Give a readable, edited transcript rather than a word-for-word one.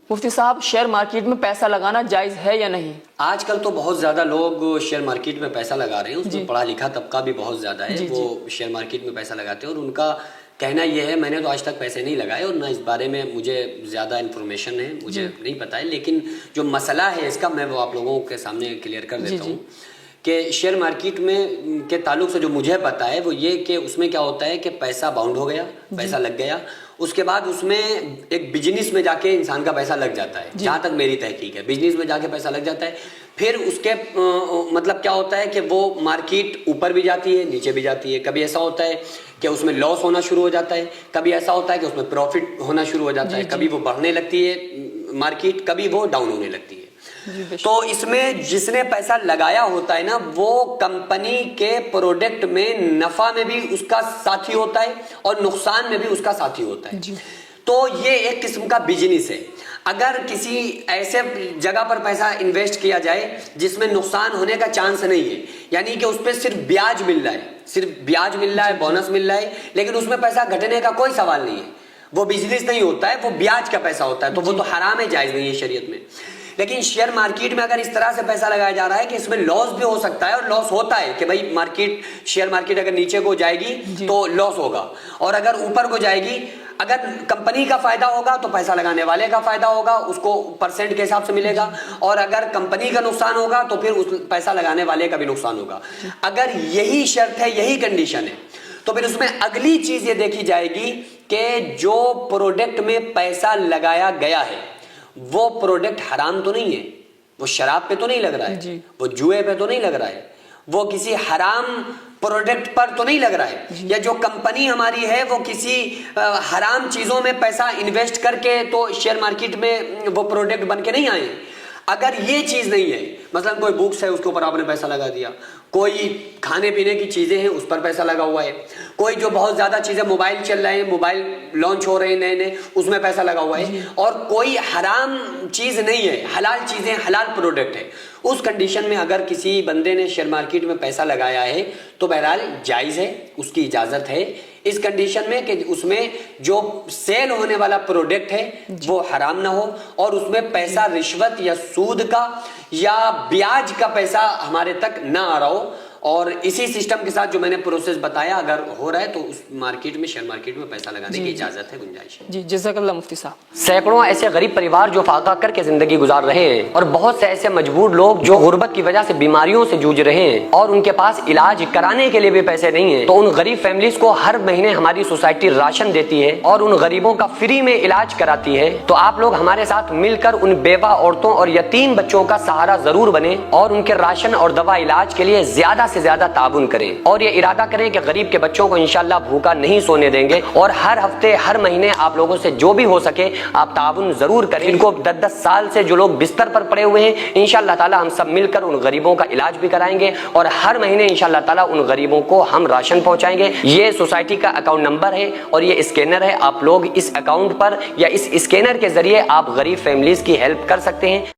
مفتی صاحب، share market میں پیسہ لگانا جائز ہے یا نہیں؟ آج کل تو بہت زیادہ لوگ شیئر مارکیٹ میں پیسہ لگا رہے ہیں، اس میں پڑھا لکھا طبقہ بھی بہت زیادہ ہے، وہ شیئر مارکیٹ میں پیسہ لگاتے ہیں، اور ان کا کہنا یہ ہے، میں نے تو آج تک پیسے نہیں لگائے اور نہ اس بارے میں مجھے زیادہ انفارمیشن ہے، مجھے نہیں پتہ ہے، لیکن جو مسئلہ ہے اس کا میں وہ آپ لوگوں کے سامنے کلیئر کر دیتا ہوں کہ شیئر مارکیٹ میں کے تعلق سے جو مجھے پتہ ہے وہ یہ کہ اس میں کیا ہوتا ہے کہ پیسہ باؤنڈ ہو گیا، پیسہ لگ گیا، اس کے بعد اس میں ایک بزنس میں جا کے انسان کا پیسہ لگ جاتا ہے، جہاں تک میری تحقیق ہے، بزنس میں جا کے پیسہ لگ جاتا ہے، پھر اس کے مطلب کیا ہوتا ہے کہ وہ مارکیٹ اوپر بھی جاتی ہے، نیچے بھی جاتی ہے، کبھی ایسا ہوتا ہے کہ اس میں لاس ہونا شروع ہو جاتا ہے، کبھی ایسا ہوتا ہے کہ اس میں پروفٹ ہونا شروع ہو جاتا ہے، کبھی وہ بڑھنے لگتی ہے مارکیٹ، کبھی وہ ڈاؤن ہونے لگتی ہے۔ تو اس میں جس نے پیسہ لگایا ہوتا ہے نا، وہ کمپنی کے پروڈکٹ میں نفع میں بھی اس کا ساتھی ہوتا ہے اور نقصان میں بھی اس کا ساتھی ہوتا ہے، تو یہ ایک قسم کا بزنس ہے۔ اگر کسی ایسے جگہ پر پیسہ انویسٹ کیا جائے جس میں نقصان ہونے کا چانس نہیں ہے، یعنی کہ اس پہ صرف بیاج مل رہا ہے، صرف بیاج مل رہا ہے، بونس مل رہا ہے، لیکن اس میں پیسہ گھٹنے کا کوئی سوال نہیں ہے، وہ بزنس نہیں ہوتا ہے، وہ بیاج کا پیسہ ہوتا ہے، تو وہ تو حرام ہے، جائز نہیں ہے شریعت میں۔ لیکن شیئر مارکیٹ میں اگر اس طرح سے پیسہ لگایا جا رہا ہے کہ اس میں لاس بھی ہو سکتا ہے، اور لاس ہوتا ہے کہ بھائی مارکیٹ، شیئر مارکیٹ اگر نیچے کو جائے گی تو لاس ہوگا، اور اگر اوپر کو جائے گی، اگر کمپنی کا فائدہ ہوگا تو پیسہ لگانے والے کا فائدہ ہوگا، اس کو پرسنٹ کے حساب سے ملے گا، اور اگر کمپنی کا نقصان ہوگا تو پھر اس پیسہ لگانے والے کا بھی نقصان ہوگا۔ اگر یہی شرط ہے، یہی کنڈیشن ہے، تو پھر اس میں اگلی چیز یہ دیکھی جائے گی کہ جو پروڈکٹ میں پیسہ لگایا گیا ہے وہ پروڈکٹ حرام تو نہیں ہے، وہ شراب پہ تو نہیں لگ رہا ہے، وہ جوئے پہ تو نہیں لگ رہا ہے، وہ کسی حرام پروڈکٹ پر تو نہیں لگ رہا ہے، یا جو کمپنی ہماری ہے وہ کسی حرام چیزوں میں پیسہ انویسٹ کر کے تو شیئر مارکیٹ میں وہ پروڈکٹ بن کے نہیں آئے۔ اگر یہ چیز نہیں ہے، مثلا کوئی بکس ہے اس کے اوپر آپ نے پیسہ لگا دیا، کوئی کھانے پینے کی چیزیں ہیں اس پر پیسہ لگا ہوا ہے، کوئی جو بہت زیادہ چیزیں موبائل چل رہے ہیں، موبائل لانچ ہو رہے ہیں نئے نئے، اس میں پیسہ لگا ہوا ہے، اور کوئی حرام چیز نہیں ہے، حلال چیزیں، حلال پروڈکٹ ہے، اس کنڈیشن میں اگر کسی بندے نے شیئر مارکیٹ میں پیسہ لگایا ہے تو بہرحال جائز ہے، اس کی اجازت ہے، اس کنڈیشن میں کہ اس میں جو سیل ہونے والا پروڈکٹ ہے وہ حرام نہ ہو، اور اس میں پیسہ رشوت یا سود کا یا بیاج کا پیسہ ہمارے تک نہ آ رہا ہو، اور اسی سسٹم کے ساتھ جو میں نے پروسیس بتایا اگر ہو رہا ہے تو اس مارکیٹ میں، شیئر مارکیٹ میں پیسہ لگانے کی اجازت ہے، گنجائش ہے۔ جی، جزاک اللہ مفتی صاحب۔ سینکڑوں ایسے غریب پریوار جو فاقہ کر کے زندگی گزار رہے ہیں، اور بہت سے ایسے مجبور لوگ جو غربت کی وجہ سے بیماریوں سے جوجھ رہے ہیں اور ان کے پاس علاج کرانے کے لیے بھی پیسے نہیں ہیں، تو ان غریب فیملیز کو ہر مہینے ہماری سوسائٹی راشن دیتی ہے اور ان غریبوں کا فری میں علاج کراتی ہے، تو آپ لوگ ہمارے ساتھ مل کر ان بیوہ عورتوں اور یتیم بچوں کا سہارا ضرور بنیں، اور ان کے راشن اور دوا علاج کے لیے زیادہ سے زیادہ تعاون کریں، اور یہ ارادہ کریں کہ غریب کے بچوں کو انشاءاللہ بھوکا نہیں سونے دیں گے، اور ہر ہفتے، ہر مہینے آپ لوگوں سے جو بھی ہو سکے آپ تعاون ضرور کریں۔ ان کو 10 سال سے جو لوگ بستر پر پڑے ہوئے ہیں، انشاءاللہ تعالی ہم سب مل کر ان غریبوں کا علاج بھی کرائیں گے، اور ہر مہینے انشاءاللہ تعالی ان غریبوں کو ہم راشن پہنچائیں گے۔ یہ سوسائٹی کا اکاؤنٹ نمبر ہے اور یہ اسکینر ہے، آپ لوگ اس اکاؤنٹ پر یا اس اسکینر کے ذریعے آپ غریب فیملیز کی ہیلپ کر سکتے ہیں۔